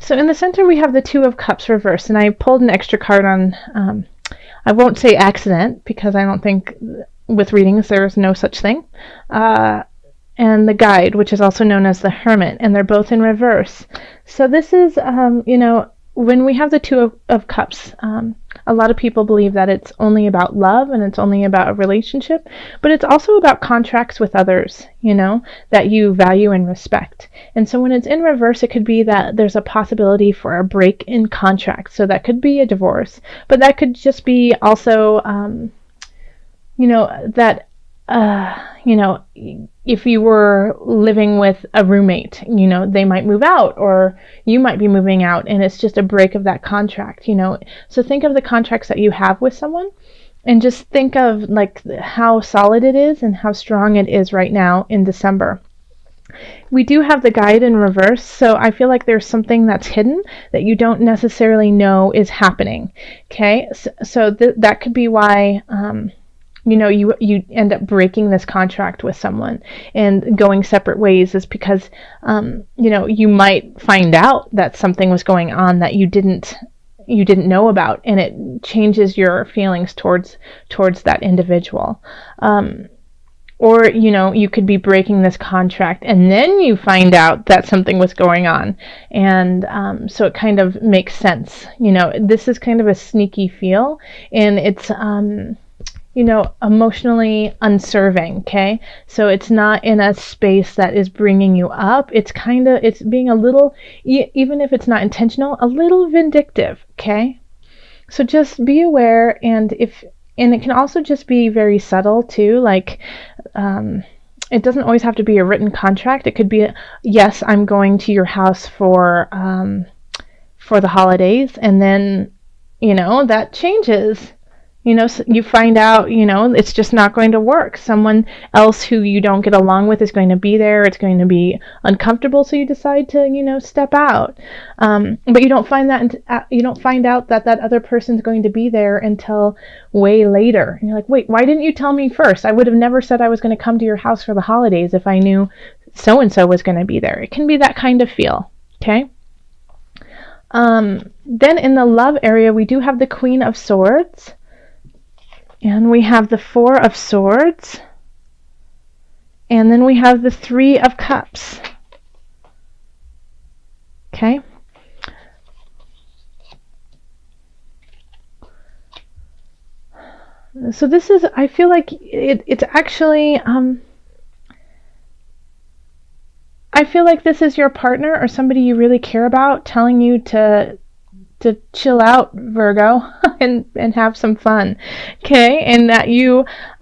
So in the center we have the Two of Cups reversed, and I pulled an extra card on, I won't say accident, because I don't think with readings there's no such thing, and the Guide, which is also known as the Hermit, and they're both in reverse. So this is, when we have the Two of Cups, a lot of people believe that it's only about love and it's only about a relationship, but it's also about contracts with others, that you value and respect. And so when it's in reverse, it could be that there's a possibility for a break in contract. So that could be a divorce, but that could just be also, that, if you were living with a roommate, they might move out, or you might be moving out, and it's just a break of that contract, So think of the contracts that you have with someone, and just think of like how solid it is and how strong it is right now in December. We do have the Guide in reverse, so I feel like there's something that's hidden that you don't necessarily know is happening. Okay, so that could be why you end up breaking this contract with someone and going separate ways, is because you might find out that something was going on that you didn't know about, and it changes your feelings towards that individual. Or you could be breaking this contract and then you find out that something was going on, and so it kind of makes sense. This is kind of a sneaky feel, and it's emotionally unserving, okay? So it's not in a space that is bringing you up. It's being a little, even if it's not intentional, a little vindictive, okay? So just be aware, and it can also just be very subtle too, like, it doesn't always have to be a written contract. It could be, yes, I'm going to your house for the holidays, and then, that changes. So you find out, it's just not going to work. Someone else who you don't get along with is going to be there. It's going to be uncomfortable, so you decide to, step out. But you don't find out that other person's going to be there until way later. And you're like, wait, why didn't you tell me first? I would have never said I was going to come to your house for the holidays if I knew so-and-so was going to be there. It can be that kind of feel, okay? Then in the love area, we do have the Queen of Swords. And we have the Four of Swords. And then we have the Three of Cups. Okay? So this is, I feel like it's actually, I feel like this is your partner or somebody you really care about telling you to chill out, Virgo, and have some fun, okay? And that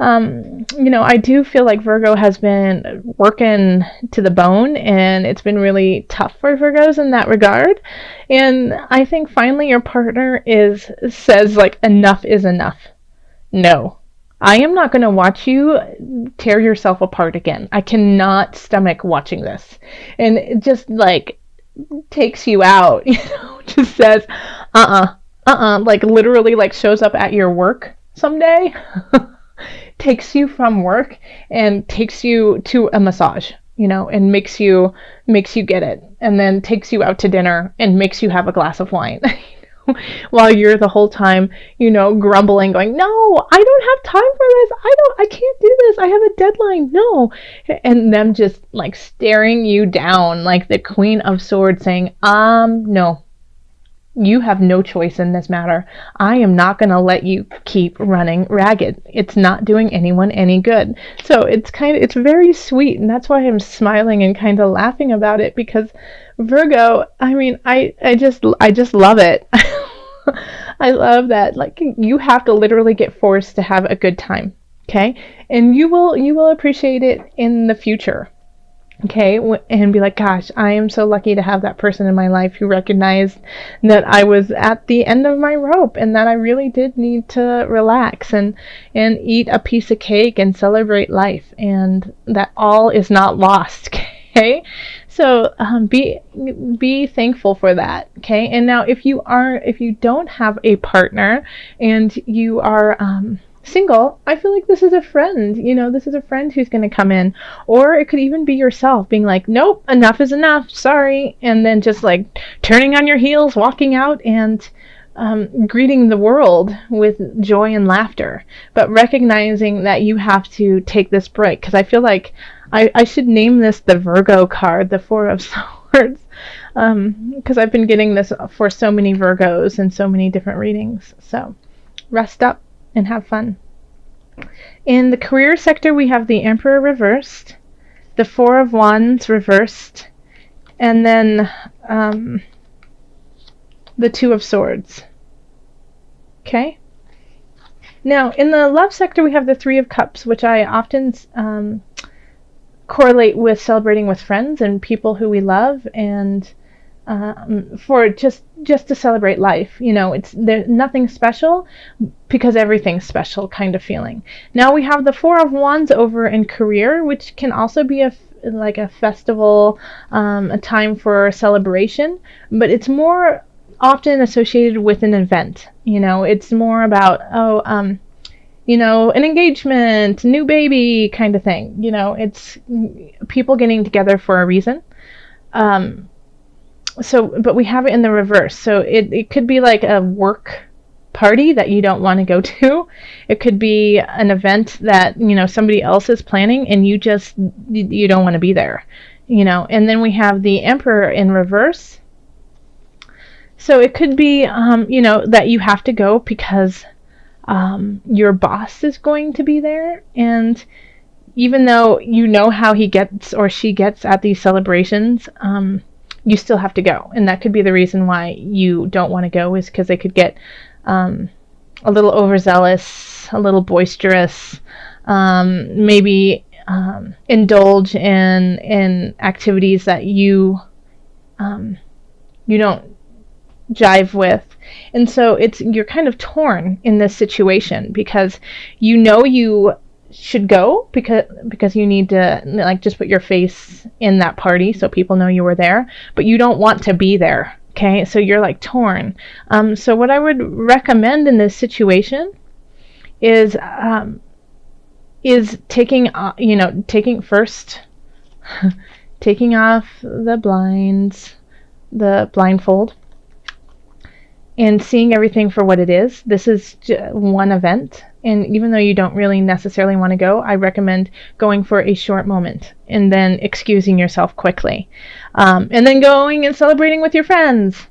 I do feel like Virgo has been working to the bone, and it's been really tough for Virgos in that regard. And I think finally your partner says like, enough is enough. No, I am not going to watch you tear yourself apart again. I cannot stomach watching this. And it just like takes you out, just says, like literally like shows up at your work someday, takes you from work and takes you to a massage, and makes you get it, and then takes you out to dinner and makes you have a glass of wine. While you're the whole time, grumbling, going, no, I don't have time for this. I can't do this. I have a deadline. No. And them just like staring you down like the Queen of Swords saying, no, you have no choice in this matter. I am not going to let you keep running ragged. It's not doing anyone any good. So it's very sweet. And that's why I'm smiling and kind of laughing about it, because Virgo, I mean, I just love it. I love that. Like, you have to literally get forced to have a good time. Okay. And you will appreciate it in the future. Okay, and be like, gosh, I am so lucky to have that person in my life who recognized that I was at the end of my rope, and that I really did need to relax and eat a piece of cake and celebrate life, and that all is not lost. Okay, so be thankful for that. Okay, and now if you don't have a partner and you are single, I feel like this is a friend. This is a friend who's going to come in. Or it could even be yourself being like, nope, enough is enough, sorry. And then just like turning on your heels, walking out, and greeting the world with joy and laughter. But recognizing that you have to take this break. Because I feel like I should name this the Virgo card, the Four of Swords. Because I've been getting this for so many Virgos and so many different readings. So rest up and have fun. In the career sector, we have the Emperor reversed, the Four of Wands reversed, and then the Two of Swords. Okay? Now, in the love sector, we have the Three of Cups, which I often correlate with celebrating with friends and people who we love, and for just to celebrate life. It's there's nothing special because everything's special kind of feeling. Now we have the Four of Wands over in career, which can also be like a festival, a time for celebration, but it's more often associated with an event. It's more about an engagement, new baby kind of thing. It's people getting together for a reason. But we have it in the reverse. So it could be like a work party that you don't want to go to. It could be an event that, somebody else is planning and you don't want to be there, And then we have the Emperor in reverse. So it could be, that you have to go because your boss is going to be there. And even though how he gets or she gets at these celebrations, you still have to go. And that could be the reason why you don't want to go, is because they could get a little overzealous, a little boisterous, maybe indulge in activities that you don't jive with. And so you're kind of torn in this situation because you should go because you need to like just put your face in that party so people know you were there, but you don't want to be there. Okay, so you're like torn. So what I would recommend in this situation is taking taking off the blinds, the blindfold, and seeing everything for what it is. This is one event, and even though you don't really necessarily want to go, I recommend going for a short moment and then excusing yourself quickly, and then going and celebrating with your friends.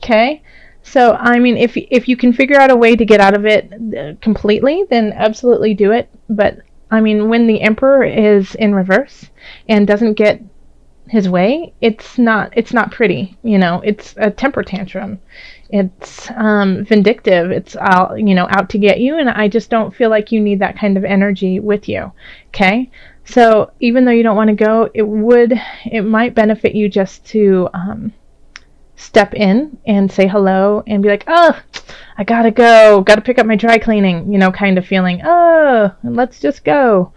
Okay? So, I mean, if you can figure out a way to get out of it completely, then absolutely do it. But, I mean, when the Emperor is in reverse and doesn't get his way, it's not pretty. It's a temper tantrum. It's vindictive. It's out to get you, and I just don't feel like you need that kind of energy with you. Okay? So even though you don't want to go, it might benefit you just to step in and say hello and be like, oh, I gotta go, gotta pick up my dry cleaning, kind of feeling, oh, let's just go.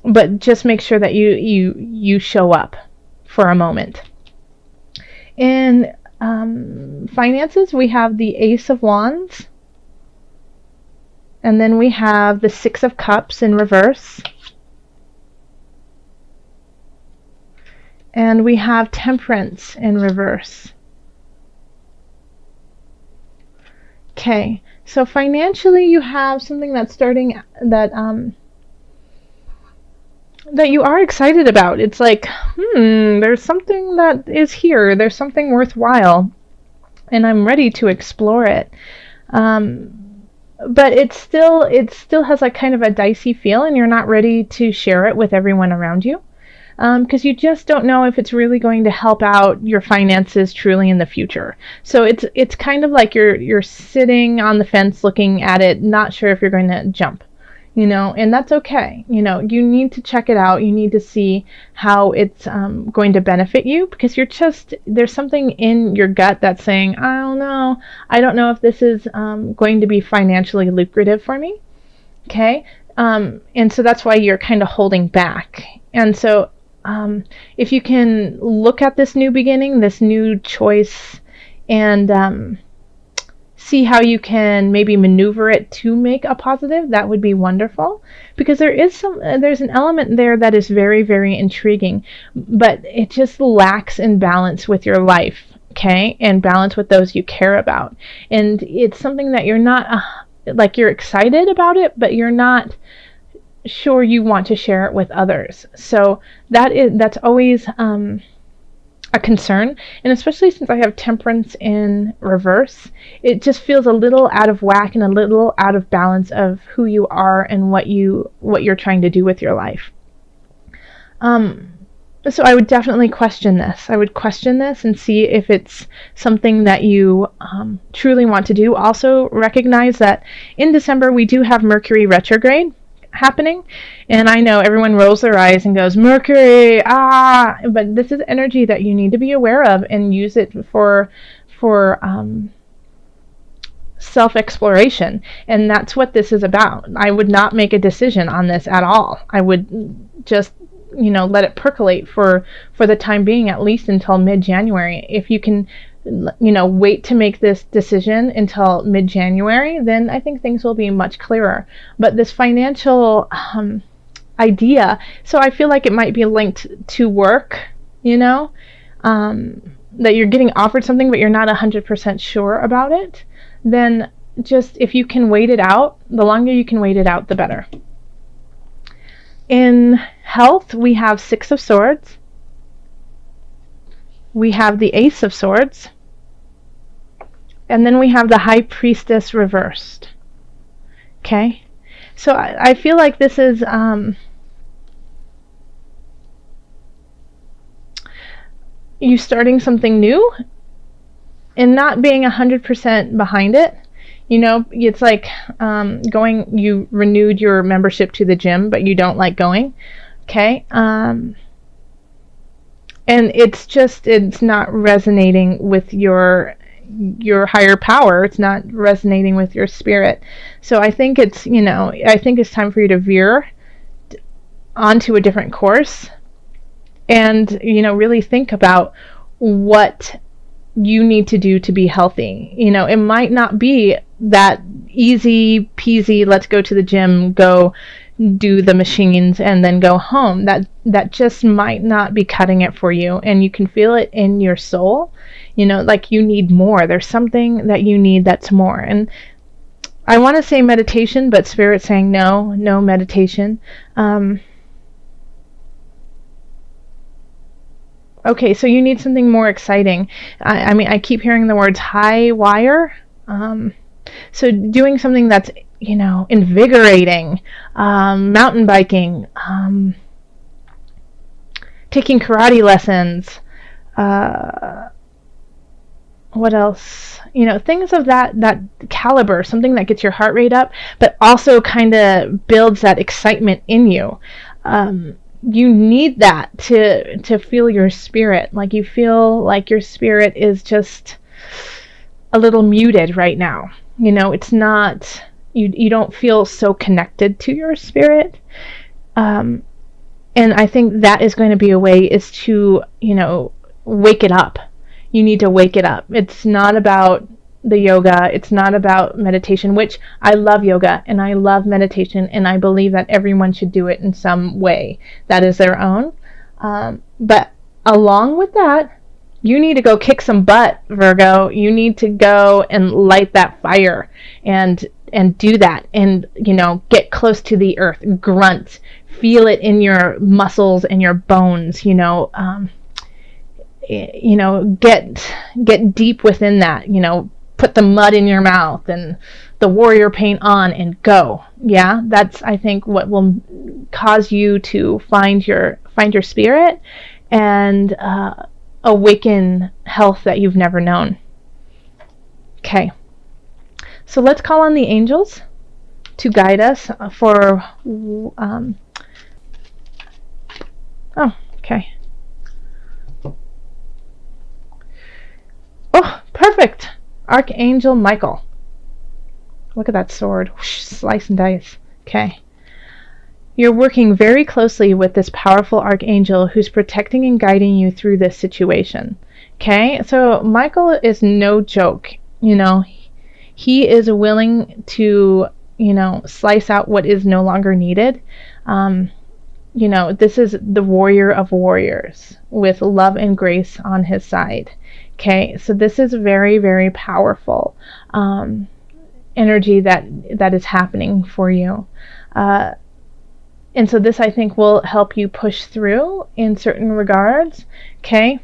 But just make sure that you show up for a moment. In finances, we have the Ace of Wands. And then we have the Six of Cups in reverse. And we have Temperance in reverse. Okay, so financially you have something that's starting that you are excited about. It's like, there's something that is here. There's something worthwhile, and I'm ready to explore it. But it still has like kind of a dicey feel, and you're not ready to share it with everyone around you. Because you just don't know if it's really going to help out your finances truly in the future. So it's kind of like you're sitting on the fence looking at it, not sure if you're going to jump, and that's okay. You need to check it out. You need to see how it's going to benefit you, because there's something in your gut that's saying, I don't know. I don't know if this is going to be financially lucrative for me. Okay. And so that's why you're kind of holding back. And so if you can look at this new beginning, this new choice, and see how you can maybe maneuver it to make a positive, that would be wonderful, because there's an element there that is very, very intriguing, but it just lacks in balance with your life, okay, and balance with those you care about. And it's something that you're not like, you're excited about it, but you're not sure you want to share it with others. So that's always a concern, and especially since I have Temperance in reverse, it just feels a little out of whack and a little out of balance of who you are and what you're trying to do with your life. So I would definitely question this. I would question this and see if it's something that you truly want to do. Also recognize that in December we do have Mercury retrograde happening, and I know everyone rolls their eyes and goes, Mercury, but this is energy that you need to be aware of and use it for self-exploration, and that's what this is about. I would not make a decision on this at all. I would just let it percolate for the time being, at least until mid-January. If you can wait to make this decision until mid-January, then I think things will be much clearer. But this financial idea, so I feel like it might be linked to work, that you're getting offered something but you're not 100% sure about it, then just, if you can wait it out, the longer you can wait it out, the better. In health, we have Six of Swords. We have the Ace of Swords, and then we have the High Priestess reversed. Okay, so I feel like this is you starting something new and not being 100% behind it. It's like you renewed your membership to the gym, but you don't like going. Okay. And it's not resonating with your higher power. It's not resonating with your spirit. So I think it's time for you to veer onto a different course and, really think about what you need to do to be healthy. It might not be that easy peasy, let's go to the gym, go do the machines and then go home. That just might not be cutting it for you, and you can feel it in your soul, like you need more. There's something that you need that's more. And I want to say meditation, but Spirit's saying no meditation. Okay, so you need something more exciting. I keep hearing the words high wire. So doing something that's invigorating, mountain biking, taking karate lessons, what else? Things of that caliber, something that gets your heart rate up, but also kind of builds that excitement in you. You need that to feel your spirit. Like, you feel like your spirit is just a little muted right now. It's not, you don't feel so connected to your spirit. And I think that is going to be a way, is to, wake it up. You need to wake it up. It's not about the yoga. It's not about meditation, which I love yoga and I love meditation, and I believe that everyone should do it in some way that is their own. But along with that, you need to go kick some butt, Virgo. You need to go and light that fire and do that, and get close to the earth, grunt, feel it in your muscles and your bones, get deep within that, put the mud in your mouth and the warrior paint on and go. Yeah, that's, I think, what will cause you to find your spirit and awaken health that you've never known. Okay, so let's call on the angels to guide us for okay. Oh, perfect. Archangel Michael. Look at that sword. Whoosh, slice and dice. Okay. You're working very closely with this powerful archangel who's protecting and guiding you through this situation. Okay? So Michael is no joke. He is willing to, slice out what is no longer needed. This is the warrior of warriors with love and grace on his side. Okay, so this is very, very powerful energy that is happening for you. And so this, I think, will help you push through in certain regards. Okay,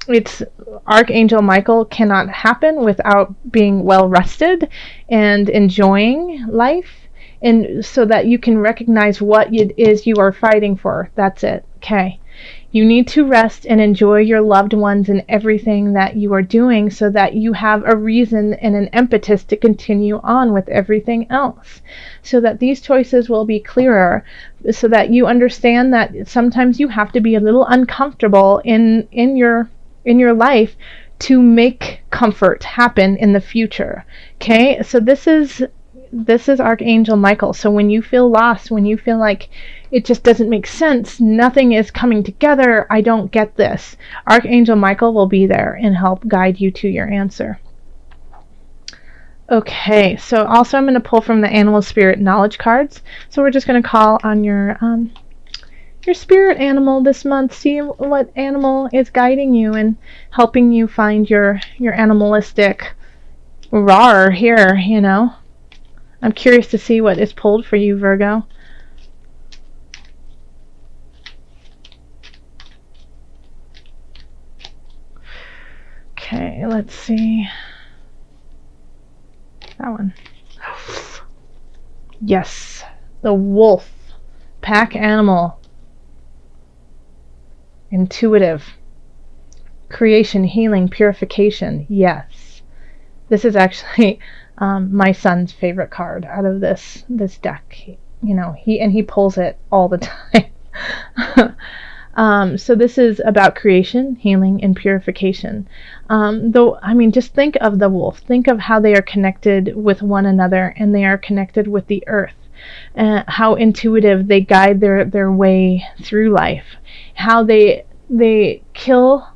it's Archangel Michael cannot happen without being well rested and enjoying life, and so that you can recognize what it is you are fighting for. That's it. Okay. You need to rest and enjoy your loved ones and everything that you are doing, so that you have a reason and an impetus to continue on with everything else. So that these choices will be clearer, so that you understand that sometimes you have to be a little uncomfortable in your life to make comfort happen in the future. Okay? So this is Archangel Michael. So when you feel lost, when you feel like it just doesn't make sense, nothing is coming together, I don't get this, Archangel Michael will be there and help guide you to your answer. Okay, so also I'm going to pull from the Animal Spirit Knowledge cards. So we're just going to call on your spirit animal this month. See what animal is guiding you and helping you find your animalistic roar here, I'm curious to see what is pulled for you, Virgo. Okay, let's see. That one. Yes, the wolf. Pack animal. Intuitive. Creation, healing, purification. Yes. This is actually my son's favorite card out of this deck. He pulls it all the time. So this is about creation, healing, and purification. Just think of the wolf. Think of how they are connected with one another, and they are connected with the earth. How intuitive they guide their way through life. How they kill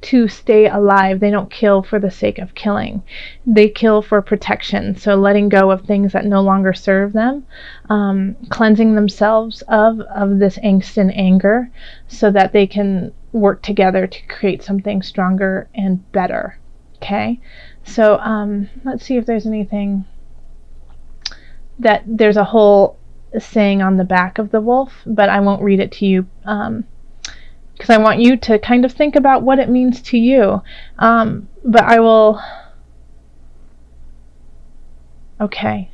to stay alive. They don't kill for the sake of killing. They kill for protection. So letting go of things that no longer serve them, cleansing themselves of this angst and anger, so that they can work together to create something stronger and better. Okay, so let's see if there's anything that there's a whole saying on the back of the wolf, but I won't read it to you. Because I want you to kind of think about what it means to you. But I will... Okay.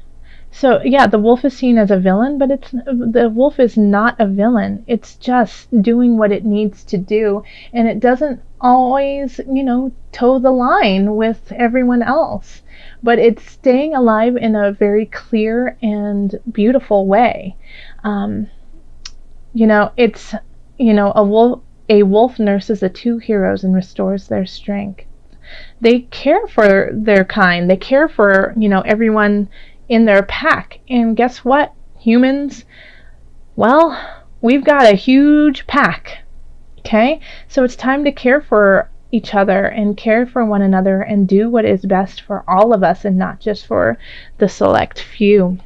So, yeah, the wolf is seen as a villain, but the wolf is not a villain. It's just doing what it needs to do. And it doesn't always, toe the line with everyone else. But it's staying alive in a very clear and beautiful way. It's, a wolf nurses the two heroes and restores their strength. They care for their kind. They care for, everyone in their pack. And guess what, humans? Well, we've got a huge pack. Okay? So it's time to care for each other and care for one another and do what is best for all of us and not just for the select few.